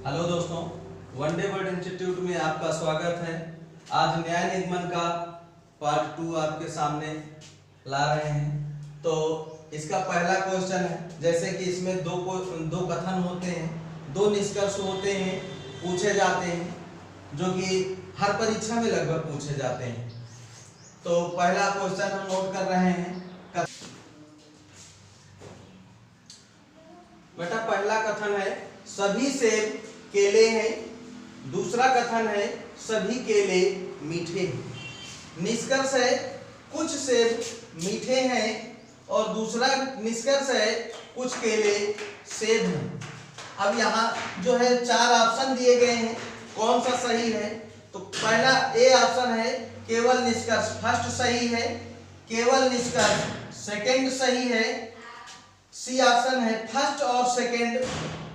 Hello दोस्तों, one day word institute में आपका स्वागत है। आज न्याय निगमन का पार्ट 2 आपके सामने ला रहे हैं। तो इसका पहला क्वेश्चन है, जैसे कि इसमें दो कथन होते हैं, दो निष्कर्ष होते हैं, पूछे जाते हैं, जो कि हर परीक्षा में लगभग पूछे जाते हैं। तो पहला क्वेश्चन हम नोट कर रहे हैं। बेटा पहला कथन है सभी सेब केले हैं। दूसरा कथन है सभी केले मीठे हैं। निष्कर्ष है कुछ सेब मीठे हैं और दूसरा निष्कर्ष है कुछ केले सेब हैं। अब यहाँ जो है 4 ऑप्शन दिए गए हैं, कौन सा सही है? तो पहला ए ऑप्शन है केवल निष्कर्ष फर्स्ट सही है, केवल निष्कर्ष सेकंड सही है। सी ऑप्शन है फर्स्ट और सेकंड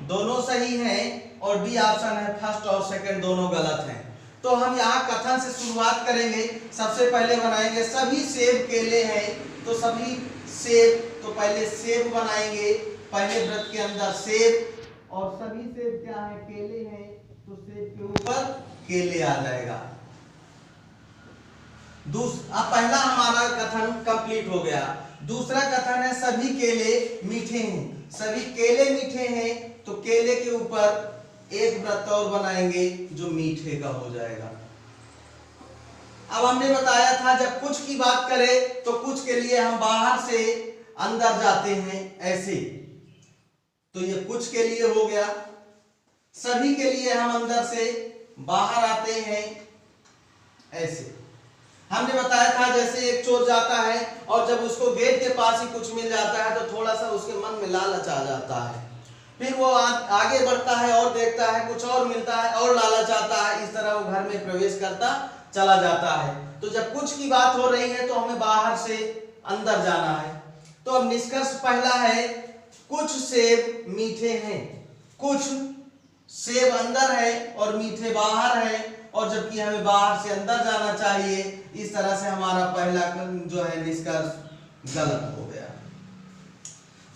दोनों सही हैं और डी ऑप्शन है फर्स्ट और सेकंड दोनों गलत हैं। तो हम यहाँ कथन से शुरुआत करेंगे। सबसे पहले बनाएंगे सभी सेब केले हैं, तो सभी सेब, तो पहले सेब बनाएंगे, पहले व्रत के अंदर सेब, और सभी सेब क्या है? केले हैं, तो सेब के ऊपर केले आ जाएगा। अब पहला हमारा कथन कंप्लीट हो गया। दूसरा कथन है सभी केले मीठे हैं। सभी केले मीठे हैं, तो केले के ऊपर एक व्रत और बनाएंगे जो मीठे का हो जाएगा। अब हमने बताया था जब कुछ की बात करें तो कुछ के लिए हम बाहर से अंदर जाते हैं ऐसे, तो ये कुछ के लिए हो गया। सभी के लिए हम अंदर से बाहर आते हैं ऐसे। हमने बताया था जैसे एक चोर जाता है और जब उसको गेट के पास ही कुछ मिल जाता है तो थोड़ा सा उसके मन में लालच आ जाता है, फिर वो आगे बढ़ता है और देखता है कुछ और मिलता है और लालच आता है, इस तरह वो घर में प्रवेश करता चला जाता है। तो जब कुछ की बात हो रही है तो हमें बाहर से अंदर जाना है। तो अब निष्कर्ष पहला है कुछ सेब मीठे हैं। कुछ सेब अंदर है और मीठे बाहर है, और जबकि हमें बाहर से अंदर जाना चाहिए। इस तरह से हमारा पहला जो है निष्कर्ष गलत हो गया।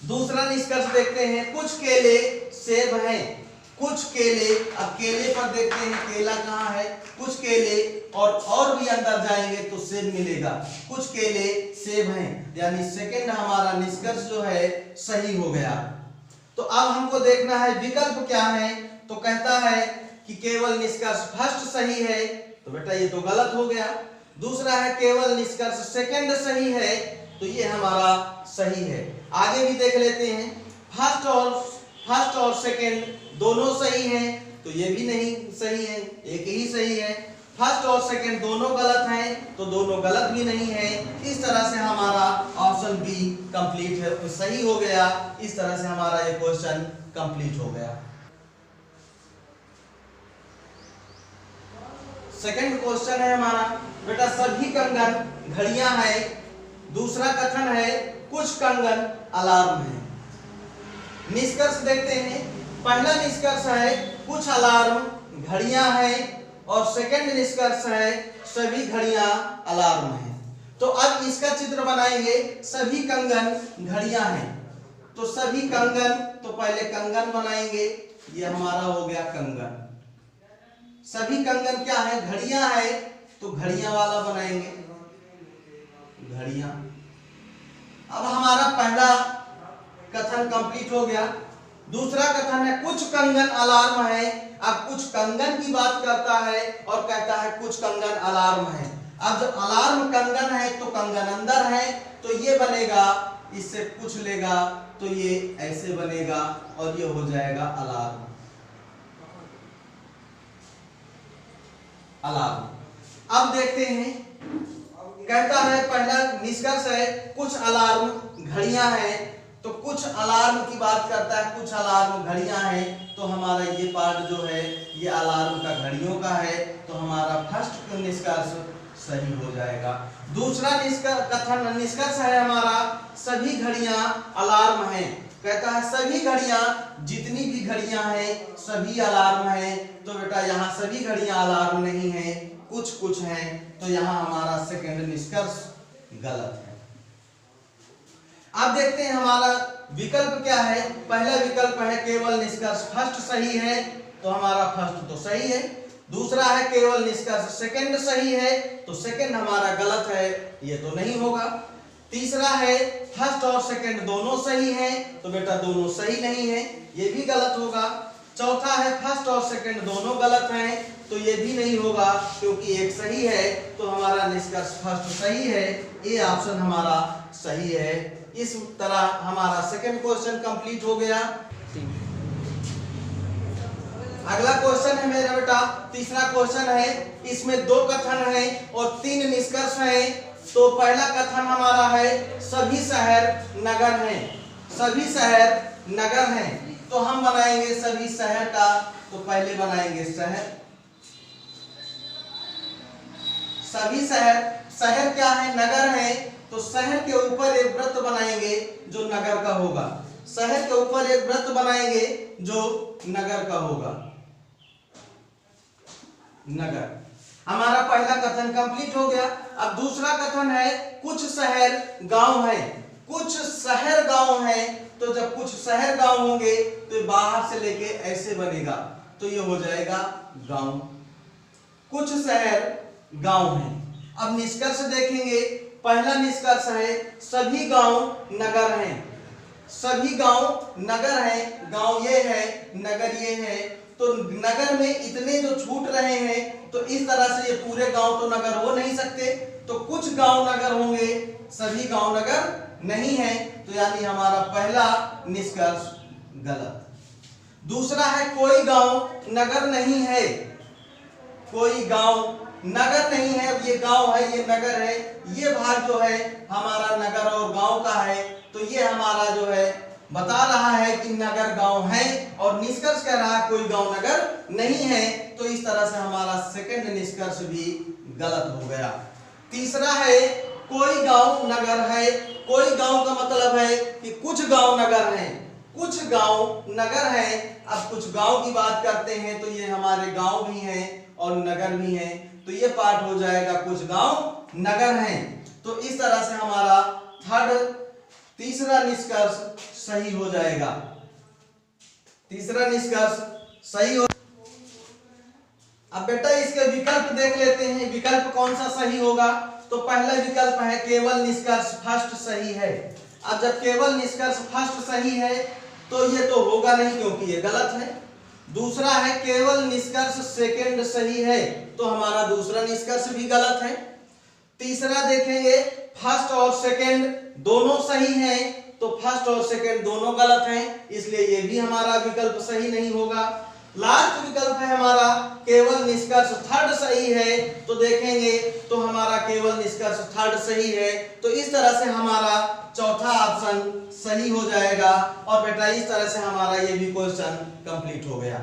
दूसरा निष्कर्ष देखते हैं कुछ केले सेब हैं। कुछ केले, अब केले पर देखते हैं केला कहाँ है? कुछ केले और भी अंदर जाएंगे तो सेब मिलेगा। कुछ केले सेब हैं, यानी सेकंड हमारा निष्कर्ष जो है सही हो गया। तो अब हमको देखना है विकल्प क्या है। तो कहता है कि केवल निष्कर्ष फर्स्ट सही है, तो बेटा ये तो गलत हो गया। दूसरा है केवल निष्कर्ष सेकंड सही है, तो ये हमारा सही है। आगे भी देख लेते हैं। फर्स्ट और सेकंड दोनों सही हैं, तो ये भी नहीं सही है, एक ही सही है। फर्स्ट और सेकंड दोनों गलत हैं, तो दोनों गलत भी नहीं है। इस तरह से हमारा ऑप्शन बी कंप्लीट है, तो सही हो गया। इस तरह से हमारा ये क्वेश्चन कंप्लीट हो गया। सेकंड क्वेश्चन है हमारा, बेटा सभी कंगन घड़ियां हैं। दूसरा कथन है कुछ कंगन अलार्म है। निष्कर्ष देखते हैं। पहला निष्कर्ष है कुछ अलार्म घड़ियां हैं, और सेकंड निष्कर्ष है सभी घड़ियां अलार्म हैं। तो अब इसका चित्र बनाएंगे। सभी कंगन घड़ियां हैं, तो सभी कंगन, तो पहले कंगन बनाएंगे, ये हमारा हो गया कंगन। सभी कंगन क्या है? घड़ियां है, तो घड़ियां वाला बनाएंगे, घड़ियां। अब हमारा पहला कथन कंप्लीट हो गया। दूसरा कथन है कुछ कंगन अलार्म है। अब कुछ कंगन की बात करता है और कहता है कुछ कंगन अलार्म है। अब जब अलार्म कंगन है तो कंगन अंदर है, तो ये बनेगा, इससे कुछ लेगा तो ये ऐसे बनेगा और ये हो जाएगा अलार्म। अलार्म। अब देखते हैं, कहता है पहला निष्कर्ष है कुछ अलार्म घड़ियां हैं, तो कुछ अलार्म की बात करता है, कुछ अलार्म घड़ियां हैं, तो हमारा ये पार्ट जो है ये अलार्म का घड़ियों का है, तो हमारा फर्स्ट निष्कर्ष सही हो जाएगा। दूसरा निष्कर्ष है हमारा सभी घड़ियां अलार्म हैं। कहता है सभी घड़ियां, जितनी भी घड़ियां हैं सभी अलार्म हैं, तो बेटा यहाँ सभी घड़ियां अलार्म नहीं है, कुछ कुछ हैं, तो यहाँ हमारा सेकंड निष्कर्ष गलत है। अब देखते हैं हमारा विकल्प क्या है। पहला विकल्प है केवल निष्कर्ष फर्स्ट सही है, तो हमारा फर्स्ट तो सही है। दूसरा है केवल निष्कर्ष सेकंड सही है, तो सेकंड हमारा गलत है, ये तो नहीं होगा। तीसरा है फर्स्ट और सेकंड दोनों सही हैं, तो बेटा दोनों सही नहीं है, ये भी गलत होगा। चौथा है फर्स्ट और सेकंड दोनों गलत हैं, तो ये भी नहीं होगा क्योंकि एक सही है, तो हमारा निष्कर्ष फर्स्ट सही है, ये ऑप्शन हमारा सही है। इस तरह हमारा सेकंड क्वेश्चन कंप्लीट हो गया। अगला क्वेश्चन है मेरा बेटा, तीसरा क्वेश्चन है, इसमें दो कथन है और तीन निष्कर्ष है। तो पहला कथन हमारा है सभी शहर नगर हैं, सभी शहर नगर हैं। तो हम बनाएंगे सभी शहर का, तो पहले बनाएंगे शहर, सभी शहर, शहर क्या है, नगर है, तो शहर के ऊपर एक वृत्त बनाएंगे जो नगर का होगा, शहर के ऊपर एक वृत्त बनाएंगे जो नगर का होगा, नगर। हमारा पहला कथन कंप्लीट हो गया। अब दूसरा कथन है कुछ शहर गांव है, कुछ शहर गांव है। तो जब कुछ शहर गांव होंगे तो बाहर से लेके ऐसे बनेगा, तो ये हो जाएगा गांव। कुछ शहर गांव है। अब निष्कर्ष देखेंगे, पहला निष्कर्ष है सभी गांव नगर हैं, सभी गांव नगर हैं, गांव ये है नगर ये है। तो नगर में इतने जो छूट रहे हैं, तो इस तरह से ये पूरे गांव तो नगर हो नहीं सकते, तो कुछ गांव नगर होंगे, सभी गांव नगर नहीं है, तो यानी हमारा पहला निष्कर्ष गलत। दूसरा है कोई गांव नगर नहीं है, कोई गांव नगर नहीं है। अब ये गांव है ये नगर है, ये भाग जो है हमारा नगर और गांव का है, तो ये हमारा जो है बता रहा है कि नगर गांव है, और निष्कर्ष कह रहा है कोई गांव नगर नहीं है। तो इस तरह से हमारा सेकंड निष्कर्ष भी गलत हो गया। तीसरा है कोई गांव नगर है, कोई गांव का मतलब है कि कुछ गांव नगर हैं, कुछ गांव नगर हैं। अब कुछ गांव की बात करते हैं, तो ये हमारे गांव भी हैं और नगर भी हैं, तो ये पार्ट हो जाएगा कुछ गांव नगर हैं। तो इस तरह से हमारा तीसरा निष्कर्ष सही हो जाएगा, तीसरा निष्कर्ष सही हो। अब बेटा इसके विकल्प देख लेते हैं, विकल्प कौन सा सही होगा। तो पहला विकल्प है केवल निष्कर्ष फर्स्ट सही है। अब जब केवल निष्कर्ष फर्स्ट सही है तो ये तो होगा नहीं क्योंकि ये गलत है। दूसरा है केवल निष्कर्ष सेकंड सही है, तो हमारा दूसरा निष्कर्ष भी गलत है। तीसरा देखेंगे फर्स्ट और सेकंड दोनों सही हैं, तो फर्स्ट और सेकंड दोनों गलत हैं, इसलिए ये भी हमारा विकल्प सही नहीं होगा। लास्ट विकल्प है हमारा केवल निष्कर्ष थर्ड सही है, तो देखेंगे तो हमारा केवल निष्कर्ष थर्ड सही है। तो इस तरह से हमारा चौथा ऑप्शन सही हो जाएगा, और बेटा इस तरह से हमारा ये भी क्वेश्चन कंप्लीट हो गया।